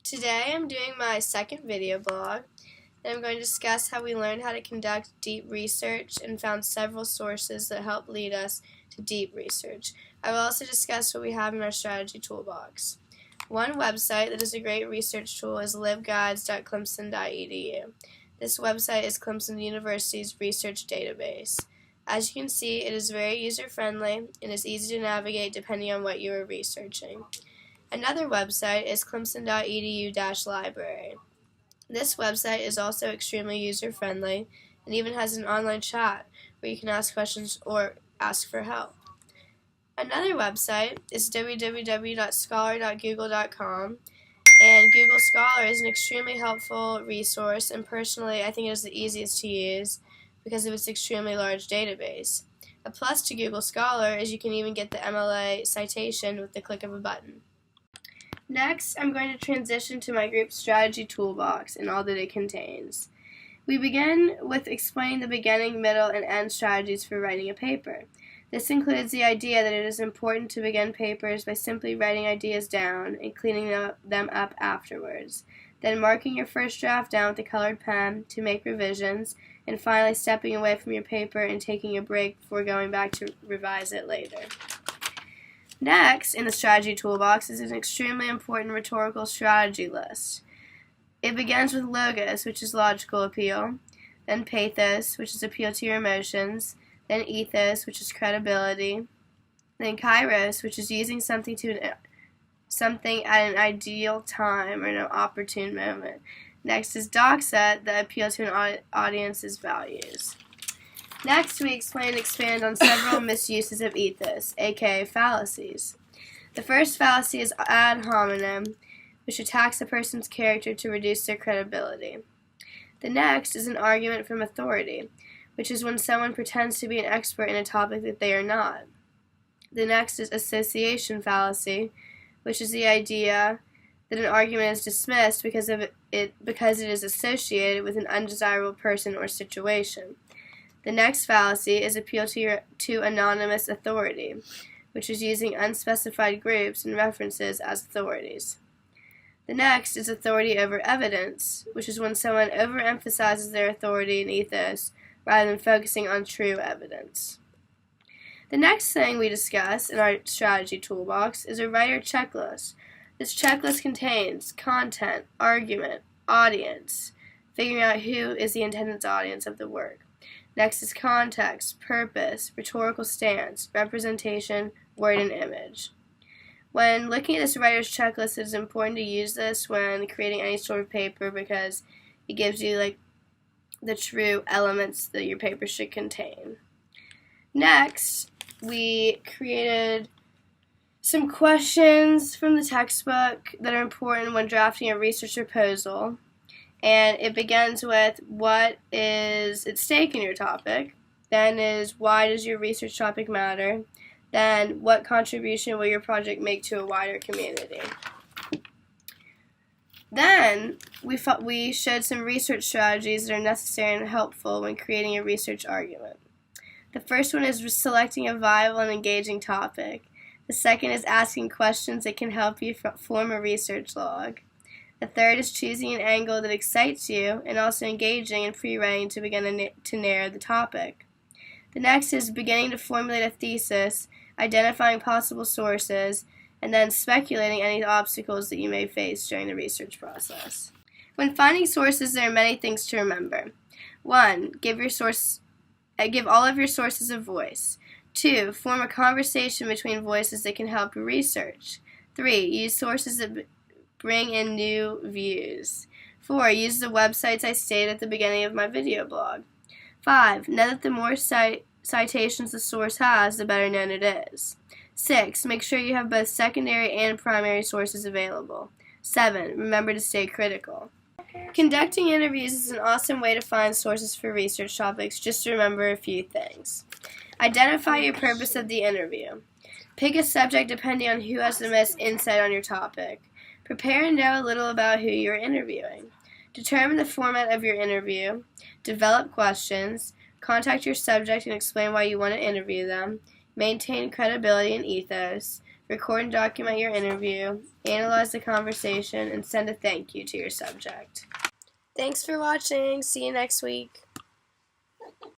Today I'm doing my second video blog, and I'm going to discuss how we learned how to conduct deep research and found several sources that help lead us to deep research. I will also discuss what we have in our strategy toolbox. One website that is a great research tool is libguides.clemson.edu. This website is Clemson University's research database. As you can see, it is very user-friendly and is easy to navigate depending on what you are researching. Another website is clemson.edu-library. This website is also extremely user-friendly and even has an online chat where you can ask questions or ask for help. Another website is www.scholar.google.com, and Google Scholar is an extremely helpful resource, and personally I think it is the easiest to use because of its extremely large database. A plus to Google Scholar is you can even get the MLA citation with the click of a button. Next, I'm going to transition to my group strategy toolbox and all that it contains. We begin with explaining the beginning, middle, and end strategies for writing a paper. This includes the idea that it is important to begin papers by simply writing ideas down and cleaning them up afterwards, then marking your first draft down with a colored pen to make revisions, and finally stepping away from your paper and taking a break before going back to revise it later. Next, in the strategy toolbox is an extremely important rhetorical strategy list. It begins with logos, which is logical appeal, then pathos, which is appeal to your emotions, then ethos, which is credibility, then kairos, which is using something at an ideal time or an opportune moment. Next is doxa, the appeal to an audience's values. Next, we explain and expand on several misuses of ethos, aka fallacies. The first fallacy is ad hominem, which attacks a person's character to reduce their credibility. The next is an argument from authority, which is when someone pretends to be an expert in a topic that they are not. The next is association fallacy, which is the idea that an argument is dismissed because it is associated with an undesirable person or situation. The next fallacy is appeal to anonymous authority, which is using unspecified groups and references as authorities. The next is authority over evidence, which is when someone overemphasizes their authority and ethos rather than focusing on true evidence. The next thing we discuss in our strategy toolbox is a writer checklist. This checklist contains content, argument, audience, figuring out who is the intended audience of the work. Next is context, purpose, rhetorical stance, representation, word, and image. When looking at this writer's checklist, it is important to use this when creating any sort of paper because it gives you the true elements that your paper should contain. Next, we created some questions from the textbook that are important when drafting a research proposal. And it begins with what is at stake in your topic, then is why does your research topic matter, then what contribution will your project make to a wider community. Then we showed some research strategies that are necessary and helpful when creating a research argument. The first one is selecting a viable and engaging topic. The second is asking questions that can help you form a research log. The third is choosing an angle that excites you and also engaging in pre-writing to begin to narrow the topic. The next is beginning to formulate a thesis, identifying possible sources, and then speculating any obstacles that you may face during the research process. When finding sources, there are many things to remember. 1. Give all of your sources a voice. 2. Form a conversation between voices that can help your research. 3. Use sources that bring in new views. 4. Use the websites I stated at the beginning of my video blog. 5. Know that the more citations the source has, the better known it is. 6. Make sure you have both secondary and primary sources available. 7. Remember to stay critical. Conducting interviews is an awesome way to find sources for research topics. Just to remember a few things. Identify your purpose of the interview. Pick a subject depending on who has the most insight on your topic. Prepare and know a little about who you are interviewing. Determine the format of your interview. Develop questions. Contact your subject and explain why you want to interview them. Maintain credibility and ethos. record and document your interview, analyze the conversation, and send a thank you to your subject. Thanks for watching. See you next week.